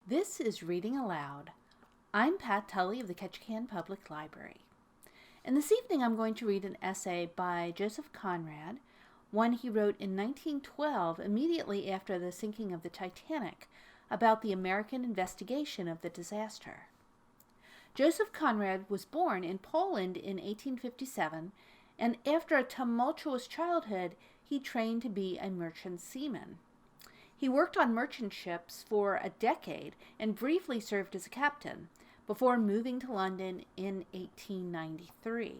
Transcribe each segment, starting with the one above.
This is Reading Aloud. I'm Pat Tully of the Ketchikan Public Library. And this evening I'm going to read an essay by Joseph Conrad, one he wrote in 1912 immediately after the sinking of the Titanic, about the American investigation of the disaster. Joseph Conrad was born in Poland in 1857, and after a tumultuous childhood, he trained to be a merchant seaman. He worked on merchant ships for a decade and briefly served as a captain before moving to London in 1893.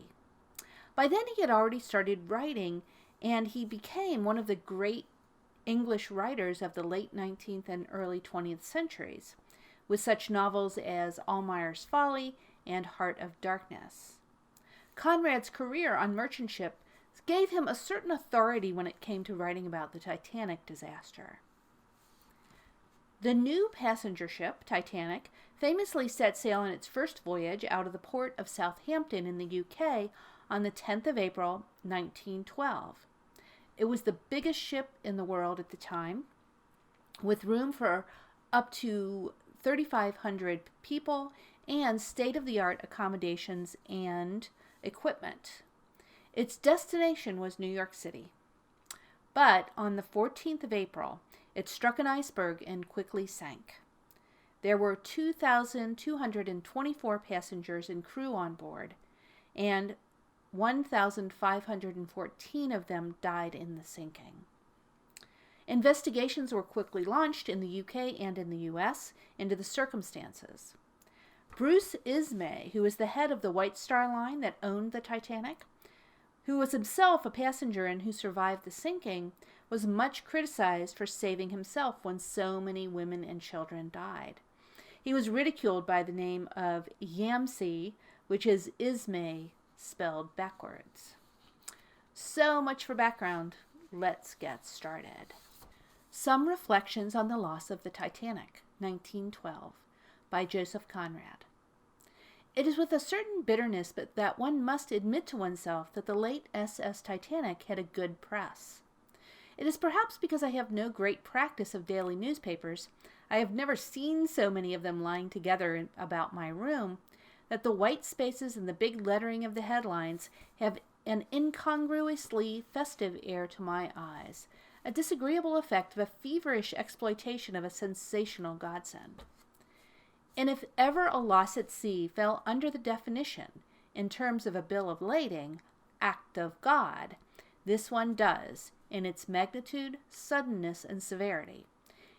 By then he had already started writing, and he became one of the great English writers of the late 19th and early 20th centuries, with such novels as Almayer's Folly and Heart of Darkness. Conrad's career on merchant ships gave him a certain authority when it came to writing about the Titanic disaster. The new passenger ship, Titanic, famously set sail on its first voyage out of the port of Southampton in the UK on the 10th of April, 1912. It was the biggest ship in the world at the time, with room for up to 3,500 people and state-of-the-art accommodations and equipment. Its destination was New York City. But on the 14th of April, it struck an iceberg and quickly sank. There were 2,224 passengers and crew on board, and 1,514 of them died in the sinking. Investigations were quickly launched in the UK and in the US into the circumstances. Bruce Ismay, who was the head of the White Star Line that owned the Titanic, who was himself a passenger and who survived the sinking, was much criticized for saving himself when so many women and children died. He was ridiculed by the name of Yamsey, which is Ismay spelled backwards. So much for background. Let's get started. Some Reflections on the Loss of the Titanic, 1912, by Joseph Conrad. It is with a certain bitterness but that one must admit to oneself that the late SS Titanic had a good press. It is perhaps because I have no great practice of daily newspapers, I have never seen so many of them lying together about my room, that the white spaces and the big lettering of the headlines have an incongruously festive air to my eyes, a disagreeable effect of a feverish exploitation of a sensational godsend. And if ever a loss at sea fell under the definition, in terms of a bill of lading, act of God, this one does, in its magnitude, suddenness, and severity,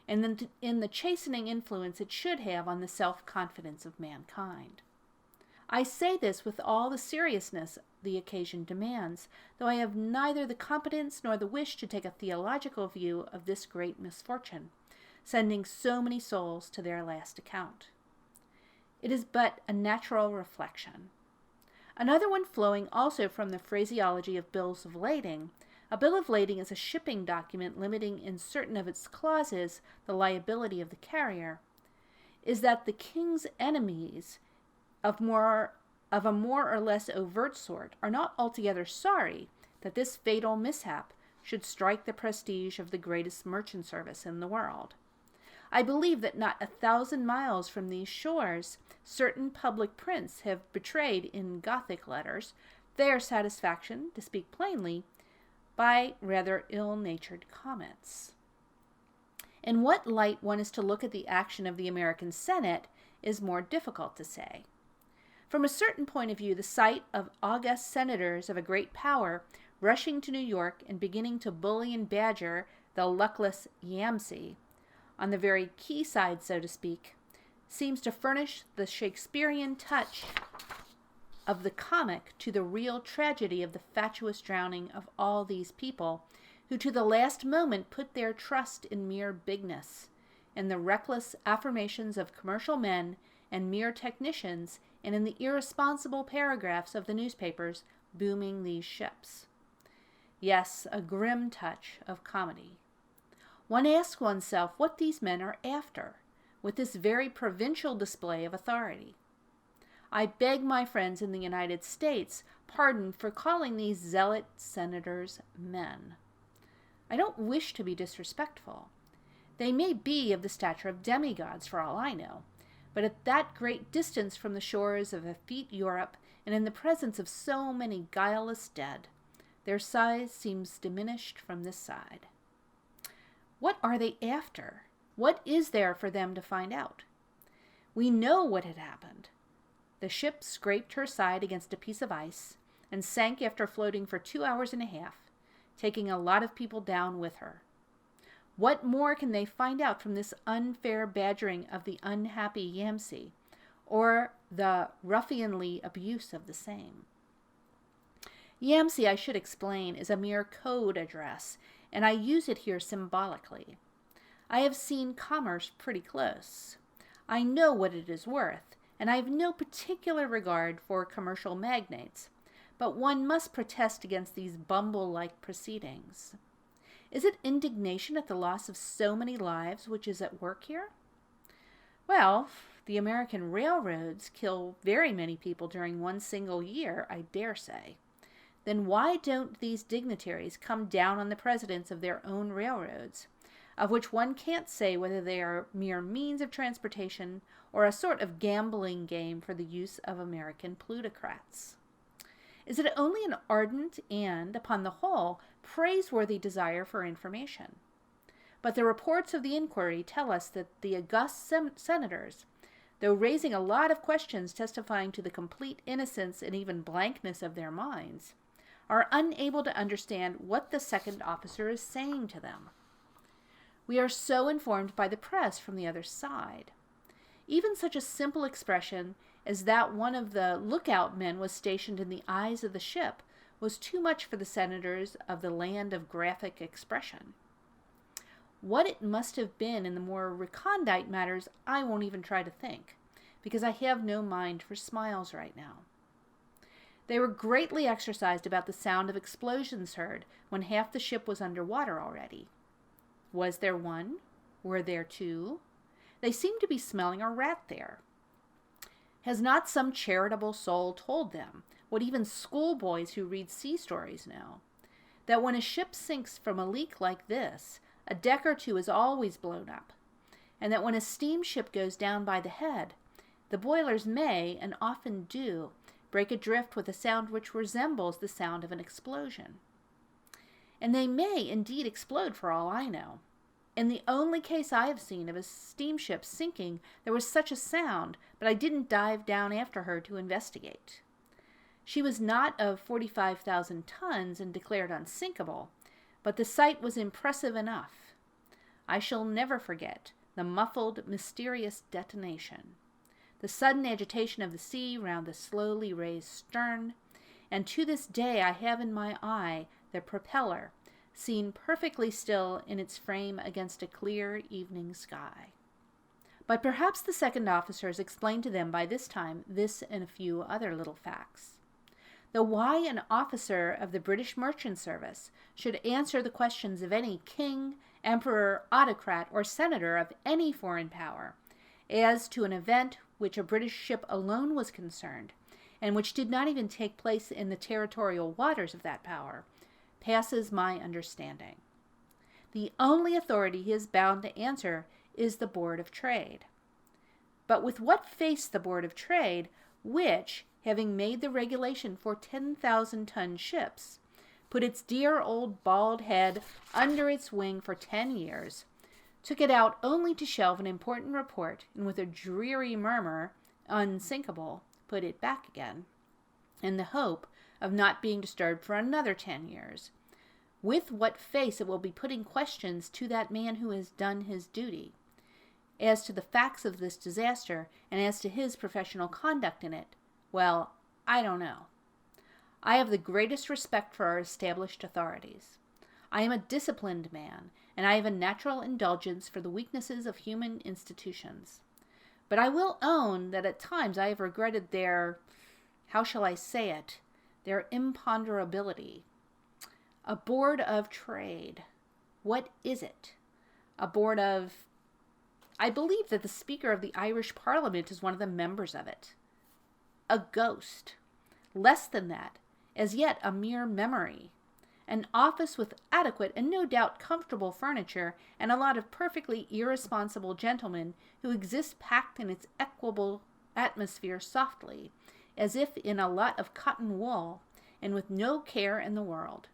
and then in the chastening influence it should have on the self-confidence of mankind. I say this with all the seriousness the occasion demands, though I have neither the competence nor the wish to take a theological view of this great misfortune, sending so many souls to their last account. It is but a natural reflection. Another one flowing also from the phraseology of bills of lading. A bill of lading is a shipping document limiting in certain of its clauses the liability of the carrier, is that the king's enemies of a more or less overt sort are not altogether sorry that this fatal mishap should strike the prestige of the greatest merchant service in the world. I believe that not 1,000 miles from these shores, certain public prints have betrayed in Gothic letters their satisfaction, to speak plainly, by rather ill-natured comments. In what light one is to look at the action of the American Senate is more difficult to say. From a certain point of view, the sight of august senators of a great power rushing to New York and beginning to bully and badger the luckless Yamsey, on the very quayside, so to speak, seems to furnish the Shakespearean touch of the comic to the real tragedy of the fatuous drowning of all these people, who to the last moment put their trust in mere bigness, in the reckless affirmations of commercial men and mere technicians, and in the irresponsible paragraphs of the newspapers booming these ships. Yes, a grim touch of comedy. One asks oneself what these men are after, with this very provincial display of authority. I beg my friends in the United States pardon for calling these zealot senators men. I don't wish to be disrespectful. They may be of the stature of demigods for all I know, but at that great distance from the shores of effete Europe, and in the presence of so many guileless dead, their size seems diminished from this side. What are they after? What is there for them to find out? We know what had happened. The ship scraped her side against a piece of ice and sank after floating for 2 hours and a half, taking a lot of people down with her. What more can they find out from this unfair badgering of the unhappy Yamsey, or the ruffianly abuse of the same? Yamsey, I should explain, is a mere code address, and I use it here symbolically. I have seen commerce pretty close. I know what it is worth, and I have no particular regard for commercial magnates, but one must protest against these bumble-like proceedings. Is it indignation at the loss of so many lives which is at work here? Well, the American railroads kill very many people during one single year, I dare say. Then why don't these dignitaries come down on the presidents of their own railroads, of which one can't say whether they are mere means of transportation or a sort of gambling game for the use of American plutocrats? Is it only an ardent and, upon the whole, praiseworthy desire for information? But the reports of the inquiry tell us that the august senators, though raising a lot of questions testifying to the complete innocence and even blankness of their minds, are unable to understand what the second officer is saying to them. We are so informed by the press from the other side. Even such a simple expression as that one of the lookout men was stationed in the eyes of the ship was too much for the senators of the land of graphic expression. What it must have been in the more recondite matters I won't even try to think, because I have no mind for smiles right now. They were greatly exercised about the sound of explosions heard when half the ship was under water already. Was there one? Were there two? They seemed to be smelling a rat there. Has not some charitable soul told them, what even schoolboys who read sea stories know, that when a ship sinks from a leak like this, a deck or two is always blown up, and that when a steamship goes down by the head, the boilers may, and often do, break adrift with a sound which resembles the sound of an explosion. And they may indeed explode for all I know. In the only case I have seen of a steamship sinking, there was such a sound, but I didn't dive down after her to investigate. She was not of 45,000 tons and declared unsinkable, but the sight was impressive enough. I shall never forget the muffled, mysterious detonation, the sudden agitation of the sea round the slowly raised stern, and to this day I have in my eye the propeller, seen perfectly still in its frame against a clear evening sky. But perhaps the second officers explained to them by this time this and a few other little facts. Though why an officer of the British merchant service should answer the questions of any king, emperor, autocrat, or senator of any foreign power as to an event which a British ship alone was concerned, and which did not even take place in the territorial waters of that power, passes my understanding. The only authority he is bound to answer is the Board of Trade. But with what face the Board of Trade, which, having made the regulation for 10,000-ton ships, put its dear old bald head under its wing for 10 years, took it out only to shelve an important report, and with a dreary murmur, unsinkable, put it back again, in the hope of not being disturbed for another 10 years. With what face it will be putting questions to that man who has done his duty, as to the facts of this disaster, and as to his professional conduct in it, well, I don't know. I have the greatest respect for our established authorities. I am a disciplined man, and I have a natural indulgence for the weaknesses of human institutions. But I will own that at times I have regretted their, how shall I say it, their imponderability. A Board of Trade. What is it? A board of... I believe that the Speaker of the Irish Parliament is one of the members of it. A ghost. Less than that. As yet a mere memory. an office with adequate and no doubt comfortable furniture, and a lot of perfectly irresponsible gentlemen who exist packed in its equable atmosphere softly, as if in a lot of cotton wool, and with no care in the world.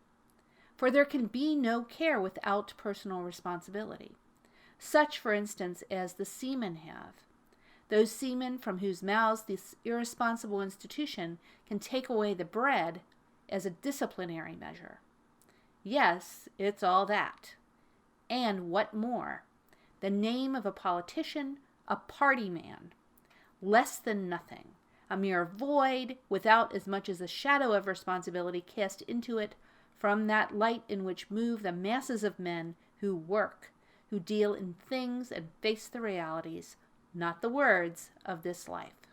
For there can be no care without personal responsibility. Such, for instance, as the seamen have. Those seamen from whose mouths this irresponsible institution can take away the bread as a disciplinary measure. Yes, it's all that. And what more? The name of a politician, a party man. Less than nothing. A mere void, without as much as a shadow of responsibility cast into it from that light in which move the masses of men who work, who deal in things and face the realities, not the words, of this life.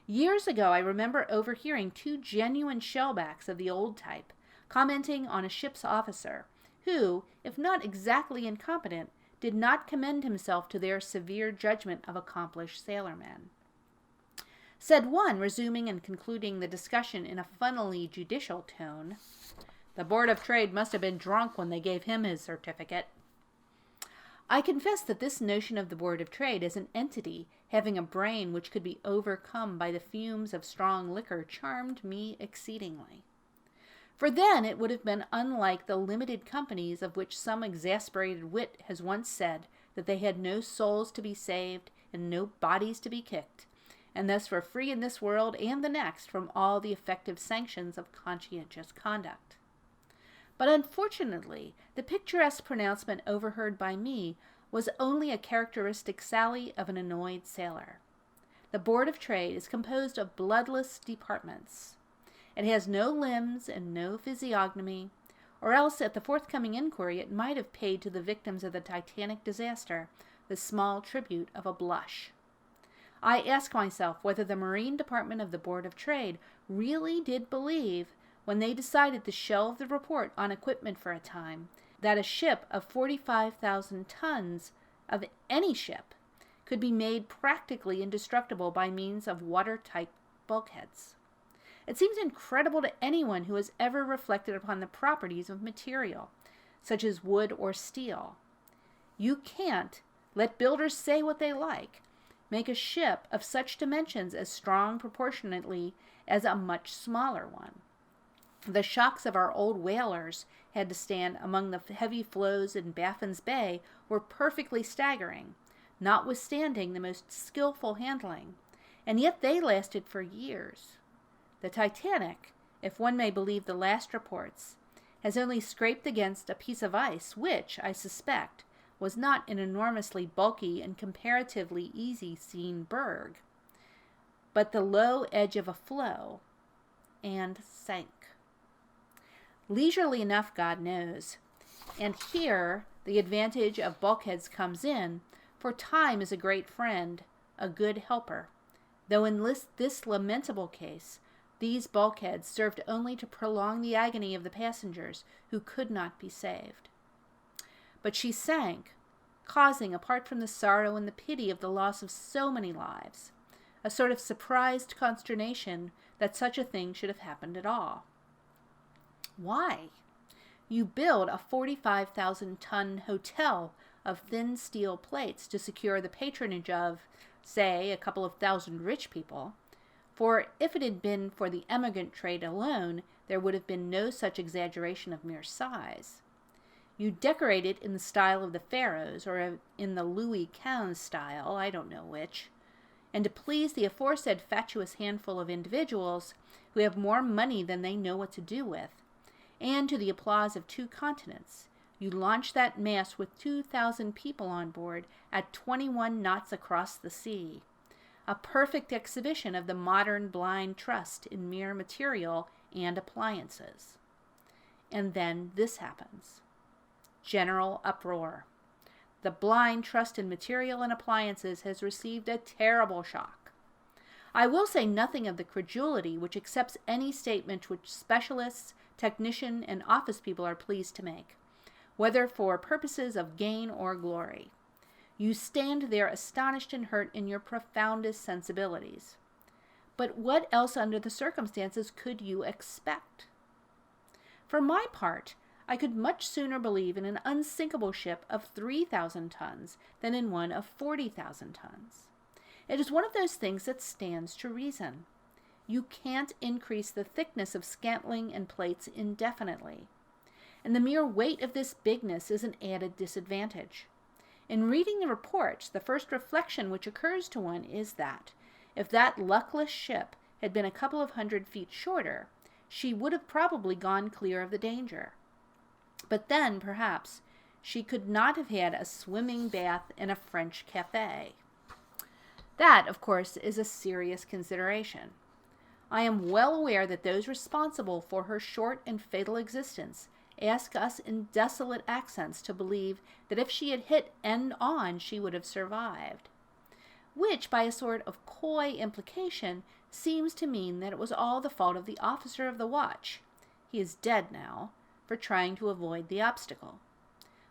Years ago, I remember overhearing two genuine shellbacks of the old type commenting on a ship's officer who, if not exactly incompetent, did not commend himself to their severe judgment of accomplished sailormen. Said one, resuming and concluding the discussion in a funnily judicial tone, "The Board of Trade must have been drunk when they gave him his certificate." I confess that this notion of the Board of Trade as an entity having a brain which could be overcome by the fumes of strong liquor charmed me exceedingly. For then it would have been unlike the limited companies of which some exasperated wit has once said that they had no souls to be saved and no bodies to be kicked, and thus were free in this world and the next from all the effective sanctions of conscientious conduct. But unfortunately, the picturesque pronouncement overheard by me was only a characteristic sally of an annoyed sailor. The Board of Trade is composed of bloodless departments. It has no limbs and no physiognomy, or else at the forthcoming inquiry it might have paid to the victims of the Titanic disaster the small tribute of a blush. I ask myself whether the Marine Department of the Board of Trade really did believe, when they decided to shelve the report on equipment for a time, that a ship of 45,000 tons, of any ship, could be made practically indestructible by means of watertight bulkheads. It seems incredible to anyone who has ever reflected upon the properties of material, such as wood or steel. You can't, let builders say what they like, make a ship of such dimensions as strong proportionately as a much smaller one. The shocks of our old whalers had to stand among the heavy floes in Baffin's Bay were perfectly staggering, notwithstanding the most skillful handling, and yet they lasted for years. The Titanic, if one may believe the last reports, has only scraped against a piece of ice which, I suspect, was not an enormously bulky and comparatively easy-seen berg, but the low edge of a floe, and sank. Leisurely enough, God knows. And here the advantage of bulkheads comes in, for time is a great friend, a good helper, though in this lamentable case, these bulkheads served only to prolong the agony of the passengers who could not be saved. But she sank, causing, apart from the sorrow and the pity of the loss of so many lives, a sort of surprised consternation that such a thing should have happened at all. Why? You build a 45,000-ton hotel of thin steel plates to secure the patronage of, say, a couple of thousand rich people, for if it had been for the emigrant trade alone, there would have been no such exaggeration of mere size. You decorate it in the style of the Pharaohs, or in the Louis XV style, I don't know which, and to please the aforesaid fatuous handful of individuals who have more money than they know what to do with, and to the applause of 2 continents, you launch that mass with 2,000 people on board at 21 knots across the sea. A perfect exhibition of the modern blind trust in mere material and appliances. And then this happens. General uproar. The blind trust in material and appliances has received a terrible shock. I will say nothing of the credulity which accepts any statement which specialists, technician, and office people are pleased to make, whether for purposes of gain or glory. You stand there astonished and hurt in your profoundest sensibilities. But what else under the circumstances could you expect? For my part, I could much sooner believe in an unsinkable ship of 3,000 tons than in one of 40,000 tons. It is one of those things that stands to reason. You can't increase the thickness of scantling and plates indefinitely. And the mere weight of this bigness is an added disadvantage. In reading the reports, the first reflection which occurs to one is that, if that luckless ship had been a couple of 100 feet shorter, she would have probably gone clear of the danger. But then, perhaps, she could not have had a swimming bath in a French cafe. That, of course, is a serious consideration. I am well aware that those responsible for her short and fatal existence ask us in desolate accents to believe that if she had hit end on, she would have survived, which, by a sort of coy implication, seems to mean that it was all the fault of the officer of the watch — he is dead now — for trying to avoid the obstacle.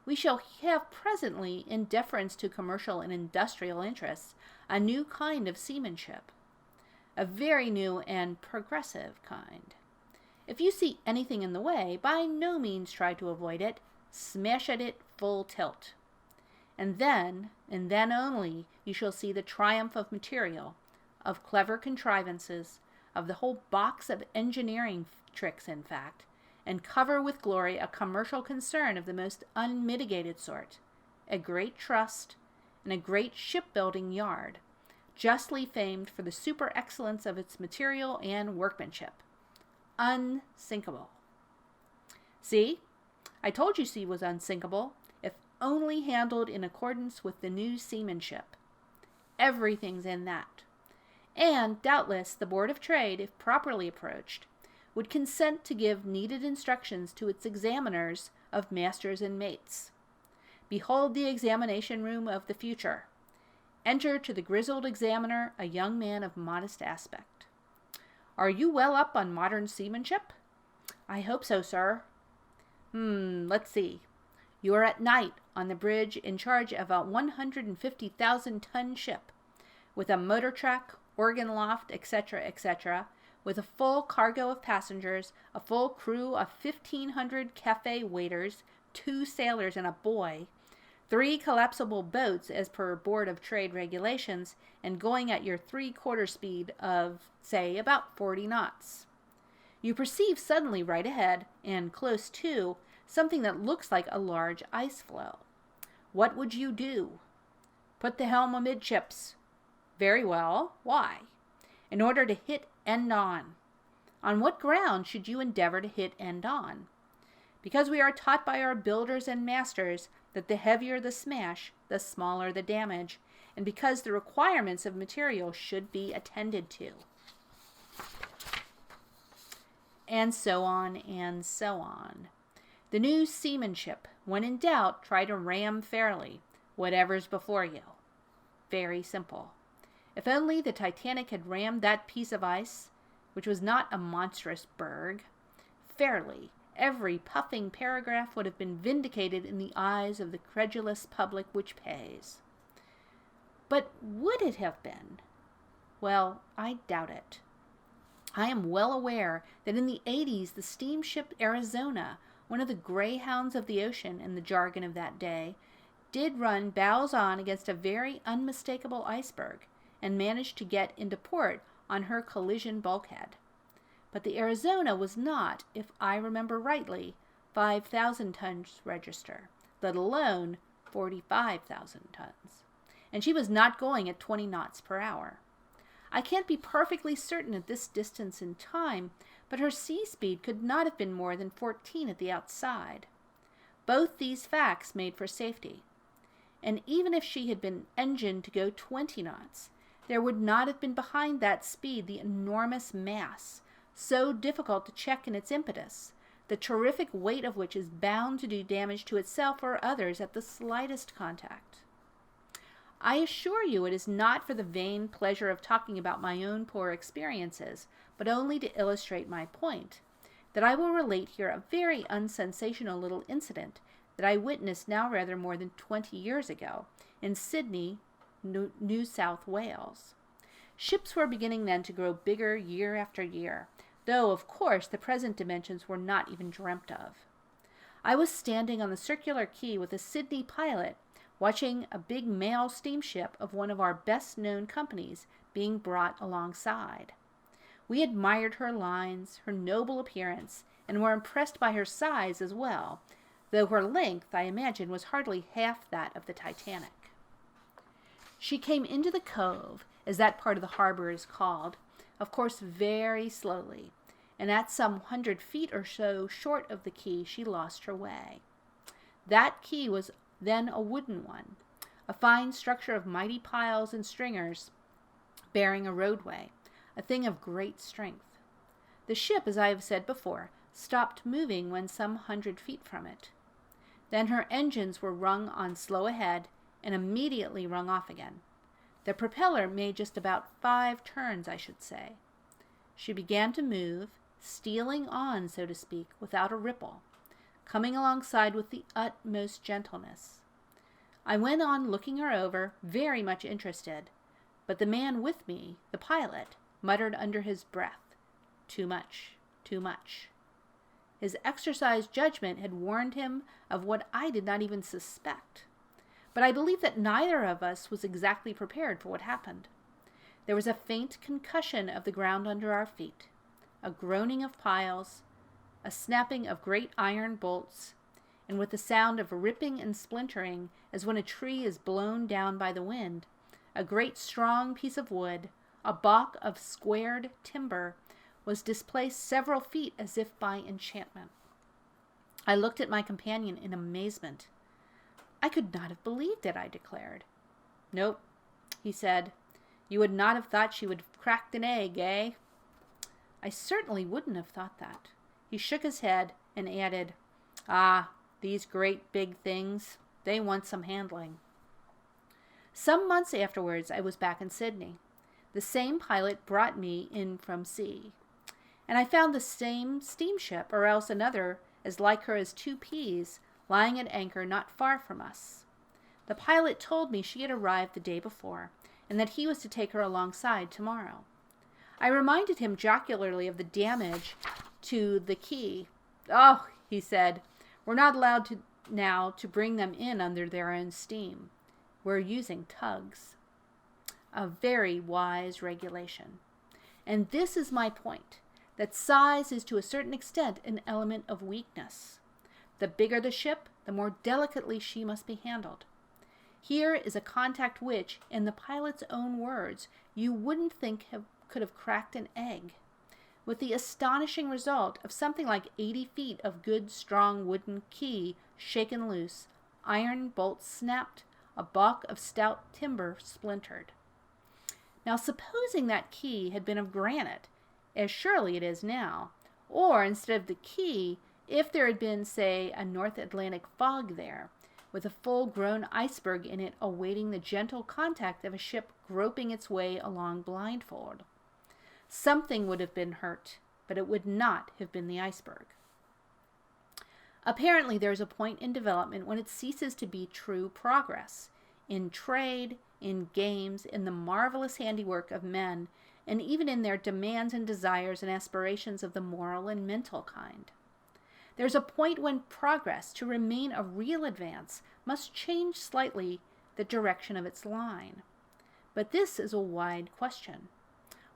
We shall have presently, in deference to commercial and industrial interests, a new kind of seamanship. A very new and progressive kind. If you see anything in the way, by no means try to avoid it. Smash at it full tilt. And then only, you shall see the triumph of material, of clever contrivances, of the whole box of engineering tricks, in fact, and cover with glory a commercial concern of the most unmitigated sort, a great trust, and a great shipbuilding yard, justly famed for the super excellence of its material and workmanship. Unsinkable. See? I told you she was unsinkable, if only handled in accordance with the new seamanship. Everything's in that. And, doubtless, the Board of Trade, if properly approached, would consent to give needed instructions to its examiners of masters and mates. Behold the examination room of the future. Enter to the grizzled examiner a young man of modest aspect. Are you well up on modern seamanship? I hope so, sir. Let's see. You are at night on the bridge in charge of a 150,000-ton ship, with a motor track, organ loft, etc., etc., with a full cargo of passengers, a full crew of 1,500 cafe waiters, 2 sailors and a boy, 3 collapsible boats as per Board of Trade regulations, and going at your 3/4 speed of, say, about 40 knots. You perceive suddenly right ahead, and close to, something that looks like a large ice floe. What would you do? Put the helm amidships. Very well. Why? In order to hit end on. On what ground should you endeavor to hit end on? Because we are taught by our builders and masters that the heavier the smash, the smaller the damage, and because the requirements of material should be attended to. And so on, and so on. The new seamanship, when in doubt, try to ram fairly, whatever's before you. Very simple. If only the Titanic had rammed that piece of ice, which was not a monstrous berg, fairly, every puffing paragraph would have been vindicated in the eyes of the credulous public which pays. But would it have been? Well, I doubt it. I am well aware that in the 80s the steamship Arizona, one of the greyhounds of the ocean in the jargon of that day, did run bows on against a very unmistakable iceberg, and managed to get into port on her collision bulkhead. But the Arizona was not, if I remember rightly, 5,000 tons register, let alone 45,000 tons. And she was not going at 20 knots per hour. I can't be perfectly certain at this distance in time, but her sea speed could not have been more than 14 at the outside. Both these facts made for safety. And even if she had been engined to go 20 knots, there would not have been behind that speed the enormous mass, so difficult to check in its impetus, the terrific weight of which is bound to do damage to itself or others at the slightest contact. I assure you it is not for the vain pleasure of talking about my own poor experiences, but only to illustrate my point, that I will relate here a very unsensational little incident that I witnessed now rather more than 20 years ago, in Sydney, New South Wales. Ships were beginning then to grow bigger year after year, though, of course, the present dimensions were not even dreamt of. I was standing on the circular quay with a Sydney pilot, watching a big mail steamship of one of our best-known companies being brought alongside. We admired her lines, her noble appearance, and were impressed by her size as well, though her length, I imagine, was hardly half that of the Titanic. She came into the cove, as that part of the harbor is called, of course very slowly, and at some 100 feet or so short of the quay she lost her way. That quay was then a wooden one, a fine structure of mighty piles and stringers bearing a roadway, a thing of great strength. The ship, as I have said before, stopped moving when some 100 feet from it. Then her engines were rung on slow ahead and immediately rung off again. The propeller made just about 5 turns, I should say. She began to move, stealing on, so to speak, without a ripple, coming alongside with the utmost gentleness. I went on looking her over, very much interested, but the man with me, the pilot, muttered under his breath, "Too much, too much." His exercised judgment had warned him of what I did not even suspect. But I believe that neither of us was exactly prepared for what happened. There was a faint concussion of the ground under our feet, a groaning of piles, a snapping of great iron bolts, and with the sound of ripping and splintering as when a tree is blown down by the wind, a great strong piece of wood, a baulk of squared timber, was displaced several feet as if by enchantment. I looked at my companion in amazement. I could not have believed it, I declared. "Nope," he said. "You would not have thought she would have cracked an egg, eh?" I certainly wouldn't have thought that. He shook his head and added, "Ah, these great big things, they want some handling." Some months afterwards, I was back in Sydney. The same pilot brought me in from sea, and I found the same steamship, or else another as like her as 2 peas, lying at anchor not far from us. The pilot told me she had arrived the day before, and that he was to take her alongside tomorrow. I reminded him jocularly of the damage to the quay. "Oh," he said, "we're not allowed now to bring them in under their own steam. We're using tugs." A very wise regulation. And this is my point, that size is to a certain extent an element of weakness. The bigger the ship, the more delicately she must be handled. Here is a contact which, in the pilot's own words, you wouldn't think could have cracked an egg, with the astonishing result of something like 80 feet of good strong wooden quay shaken loose, iron bolts snapped, a baulk of stout timber splintered. Now supposing that quay had been of granite, as surely it is now, or instead of the quay, if there had been, say, a North Atlantic fog there, with a full-grown iceberg in it awaiting the gentle contact of a ship groping its way along blindfold. Something would have been hurt, but it would not have been the iceberg. Apparently there is a point in development when it ceases to be true progress, in trade, in games, in the marvelous handiwork of men, and even in their demands and desires and aspirations of the moral and mental kind. There's a point when progress, to remain a real advance, must change slightly the direction of its line. But this is a wide question.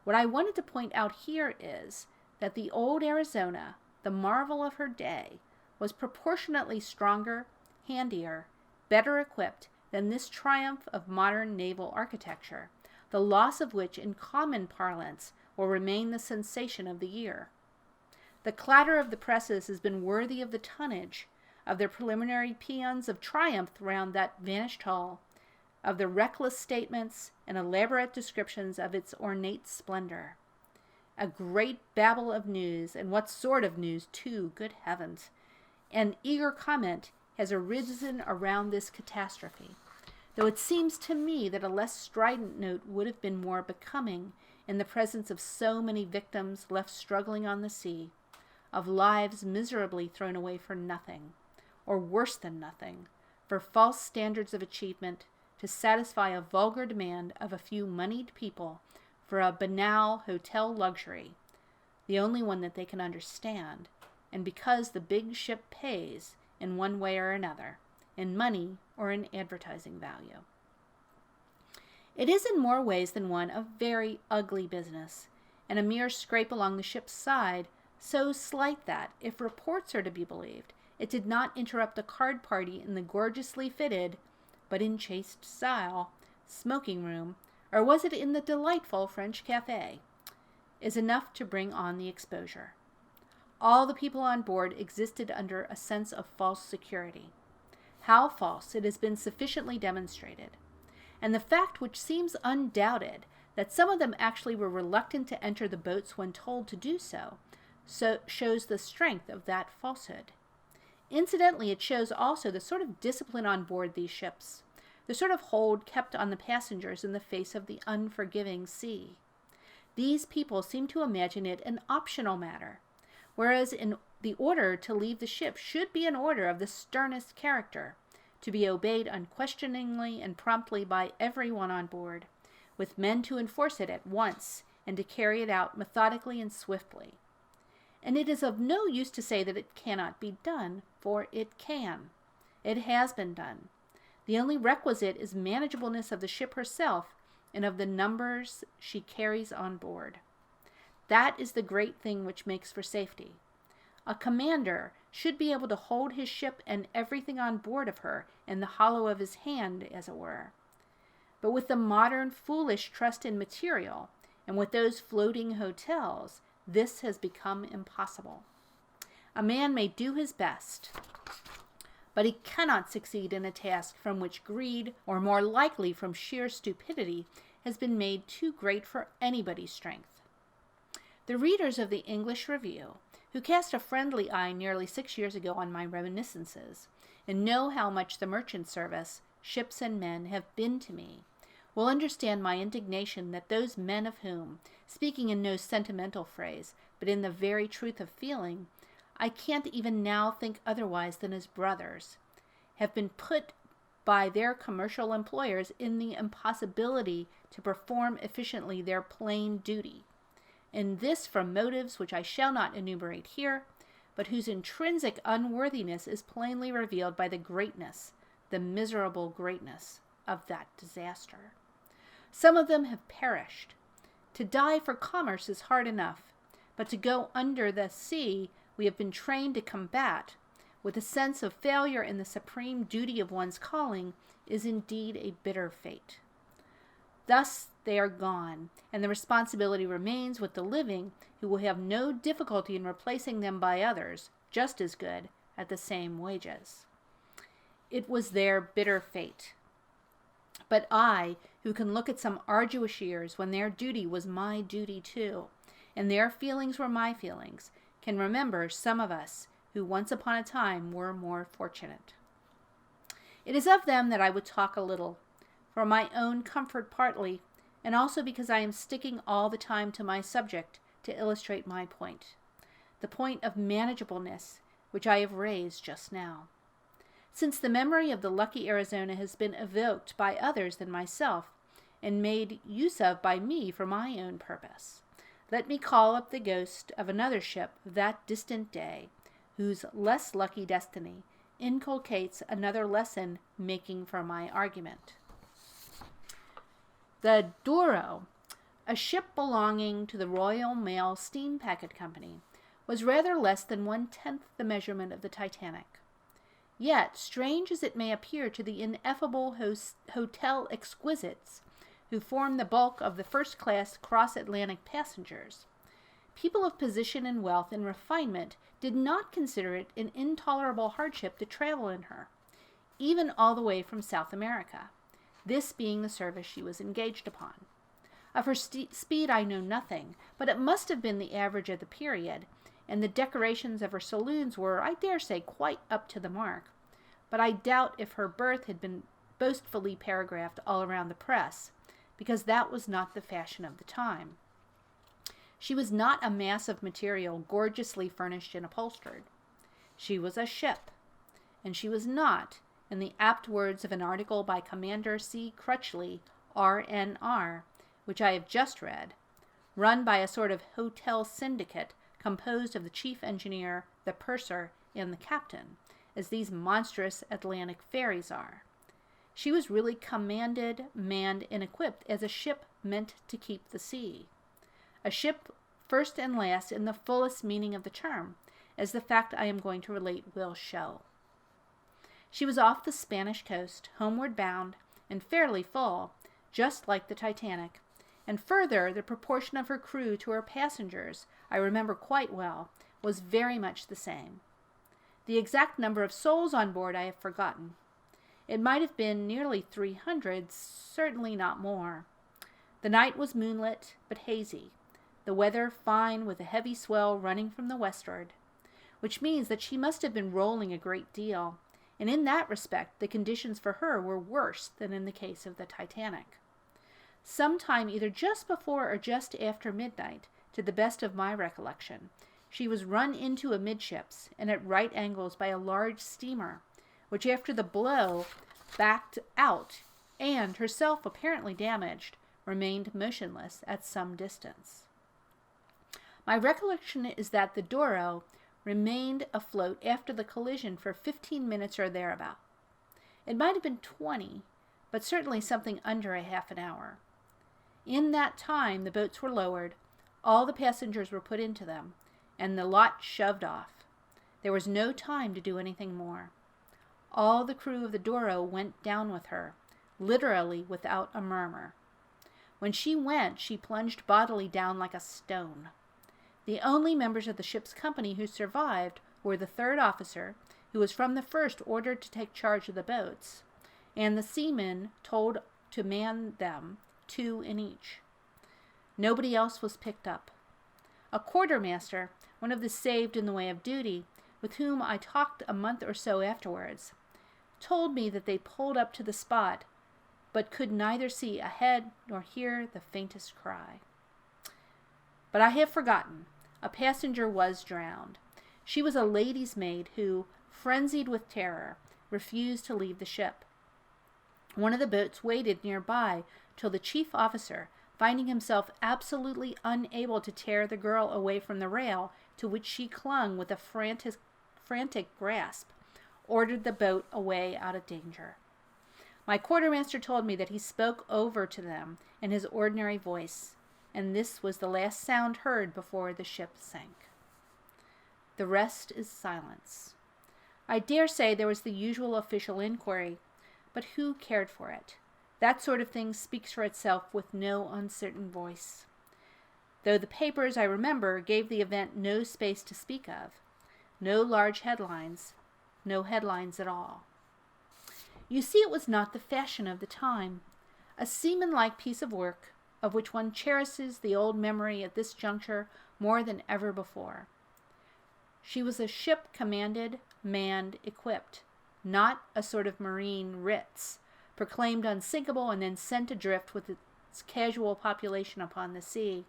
What I wanted to point out here is that the old Arizona, the marvel of her day, was proportionately stronger, handier, better equipped than this triumph of modern naval architecture, the loss of which in common parlance will remain the sensation of the year. The clatter of the presses has been worthy of the tonnage, of the preliminary paeans of triumph round that vanished hull, of the reckless statements and elaborate descriptions of its ornate splendor. A great babble of news, and what sort of news too, good heavens! And eager comment has arisen around this catastrophe, though it seems to me that a less strident note would have been more becoming in the presence of so many victims left struggling on the sea, of lives miserably thrown away for nothing, or worse than nothing, for false standards of achievement, to satisfy a vulgar demand of a few moneyed people for a banal hotel luxury, the only one that they can understand, and because the big ship pays in one way or another, in money or in advertising value. It is in more ways than one a very ugly business, and a mere scrape along the ship's side, so slight that, if reports are to be believed, it did not interrupt a card party in the gorgeously fitted, but in chaste style, smoking room, or was it in the delightful French cafe, is enough to bring on the exposure. All the people on board existed under a sense of false security. How false, it has been sufficiently demonstrated. And the fact which seems undoubted, that some of them actually were reluctant to enter the boats when told to do so shows the strength of that falsehood. Incidentally, it shows also the sort of discipline on board these ships, the sort of hold kept on the passengers in the face of the unforgiving sea. These people seem to imagine it an optional matter, whereas the order to leave the ship should be an order of the sternest character, to be obeyed unquestioningly and promptly by everyone on board, with men to enforce it at once and to carry it out methodically and swiftly. And it is of no use to say that it cannot be done, for it can. It has been done. The only requisite is manageableness of the ship herself and of the numbers she carries on board. That is the great thing which makes for safety. A commander should be able to hold his ship and everything on board of her in the hollow of his hand, as it were. But with the modern foolish trust in material, and with those floating hotels, this has become impossible. A man may do his best, but he cannot succeed in a task from which greed, or more likely from sheer stupidity, has been made too great for anybody's strength. The readers of the English Review, who cast a friendly eye nearly 6 years ago on my reminiscences, and know how much the merchant service, ships and men, have been to me, will understand my indignation that those men of whom, speaking in no sentimental phrase, but in the very truth of feeling, I can't even now think otherwise than as brothers, have been put by their commercial employers in the impossibility to perform efficiently their plain duty, and this from motives which I shall not enumerate here, but whose intrinsic unworthiness is plainly revealed by the greatness, the miserable greatness, of that disaster. Some of them have perished. To die for commerce is hard enough, but to go under the sea we have been trained to combat, with a sense of failure in the supreme duty of one's calling, is indeed a bitter fate. Thus they are gone, and the responsibility remains with the living, who will have no difficulty in replacing them by others, just as good, at the same wages. It was their bitter fate. But I, who can look at some arduous years when their duty was my duty too, and their feelings were my feelings, can remember some of us who once upon a time were more fortunate. It is of them that I would talk a little, for my own comfort partly, and also because I am sticking all the time to my subject to illustrate my point, the point of manageableness which I have raised just now. Since the memory of the lucky Arizona has been evoked by others than myself, and made use of by me for my own purpose, let me call up the ghost of another ship of that distant day, whose less lucky destiny inculcates another lesson making for my argument. The Duro, a ship belonging to the Royal Mail Steam Packet Company, was rather less than 1/10 the measurement of the Titanic. Yet, strange as it may appear to the ineffable hotel exquisites who form the bulk of the first-class cross-Atlantic passengers, people of position and wealth and refinement did not consider it an intolerable hardship to travel in her, even all the way from South America, this being the service she was engaged upon. Of her speed I know nothing, but it must have been the average of the period, and the decorations of her saloons were, I dare say, quite up to the mark. But I doubt if her berth had been boastfully paragraphed all around the press, because that was not the fashion of the time. She was not a mass of material gorgeously furnished and upholstered. She was a ship, and she was not, in the apt words of an article by Commander C. Crutchley, R.N.R., which I have just read, run by a sort of hotel syndicate composed of the chief engineer, the purser, and the captain, as these monstrous Atlantic ferries are. She was really commanded, manned, and equipped as a ship meant to keep the sea. A ship first and last in the fullest meaning of the term, as the fact I am going to relate will show. She was off the Spanish coast, homeward bound, and fairly full, just like the Titanic. And further, the proportion of her crew to her passengers, I remember quite well, was very much the same. The exact number of souls on board I have forgotten. It might have been nearly 300, certainly not more. The night was moonlit, but hazy, the weather fine with a heavy swell running from the westward, which means that she must have been rolling a great deal, and in that respect the conditions for her were worse than in the case of the Titanic. Sometime either just before or just after midnight, to the best of my recollection, she was run into amidships and at right angles by a large steamer, which after the blow backed out, and, herself apparently damaged, remained motionless at some distance. My recollection is that the Duro remained afloat after the collision for 15 minutes or thereabout. It might have been 20, but certainly something under a half an hour. In that time the boats were lowered, all the passengers were put into them, and the lot shoved off. There was no time to do anything more. All the crew of the Duro went down with her, literally without a murmur. When she went, she plunged bodily down like a stone. The only members of the ship's company who survived were the third officer, who was from the first ordered to take charge of the boats, and the seamen told to man them, 2 in each. Nobody else was picked up. A quartermaster, one of the saved in the way of duty, with whom I talked a month or so afterwards, told me that they pulled up to the spot, but could neither see ahead nor hear the faintest cry. But I have forgotten. A passenger was drowned. She was a lady's maid who, frenzied with terror, refused to leave the ship. One of the boats waited nearby till the chief officer, finding himself absolutely unable to tear the girl away from the rail to which she clung with a frantic grasp, ordered the boat away out of danger. My quartermaster told me that he spoke over to them in his ordinary voice, and this was the last sound heard before the ship sank. The rest is silence. I dare say there was the usual official inquiry, but who cared for it? That sort of thing speaks for itself with no uncertain voice. Though the papers, I remember, gave the event no space to speak of. No large headlines. No headlines at all. You see, it was not the fashion of the time. A seaman-like piece of work, of which one cherishes the old memory at this juncture more than ever before. She was a ship commanded, manned, equipped, not a sort of marine Ritz, proclaimed unsinkable and then sent adrift with its casual population upon the sea,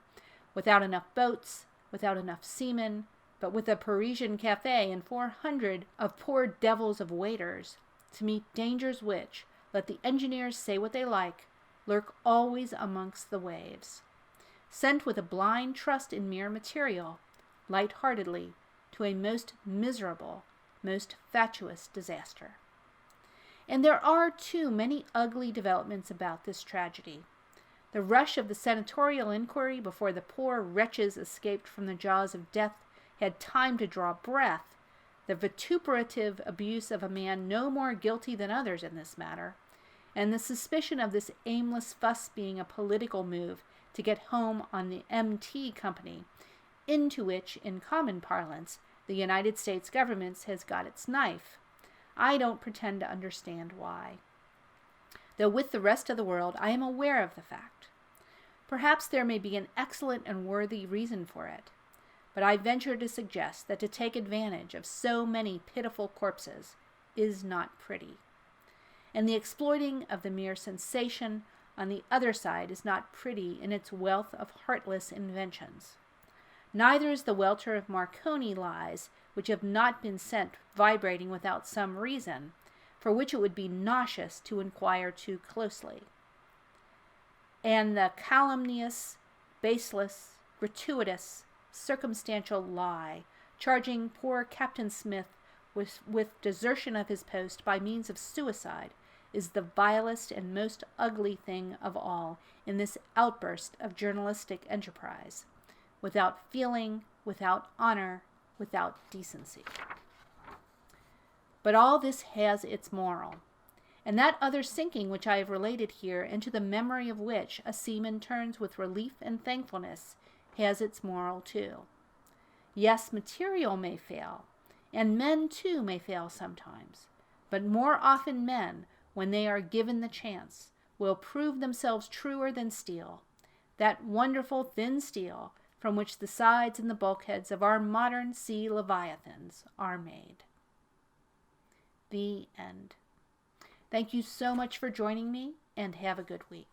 without enough boats, without enough seamen, but with a Parisian cafe and 400 of poor devils of waiters, to meet dangers which, let the engineers say what they like, lurk always amongst the waves, sent with a blind trust in mere material, light-heartedly, to a most miserable, most fatuous disaster. And there are, too, many ugly developments about this tragedy. The rush of the senatorial inquiry before the poor wretches escaped from the jaws of death had time to draw breath, the vituperative abuse of a man no more guilty than others in this matter, and the suspicion of this aimless fuss being a political move to get home on the MT Company, into which, in common parlance, the United States government has got its knife. I don't pretend to understand why. Though with the rest of the world I am aware of the fact. Perhaps there may be an excellent and worthy reason for it, but I venture to suggest that to take advantage of so many pitiful corpses is not pretty. And the exploiting of the mere sensation on the other side is not pretty in its wealth of heartless inventions. Neither is the welter of Marconi lies which have not been sent vibrating without some reason, for which it would be nauseous to inquire too closely. And the calumnious, baseless, gratuitous, circumstantial lie, charging poor Captain Smith with desertion of his post by means of suicide, is the vilest and most ugly thing of all in this outburst of journalistic enterprise, without feeling, without honor, without decency. But all this has its moral, and that other sinking which I have related here, into the memory of which a seaman turns with relief and thankfulness, has its moral too. Yes, material may fail, and men too may fail sometimes, but more often men, when they are given the chance, will prove themselves truer than steel, that wonderful thin steel from which the sides and the bulkheads of our modern sea leviathans are made. The end. Thank you so much for joining me, and have a good week.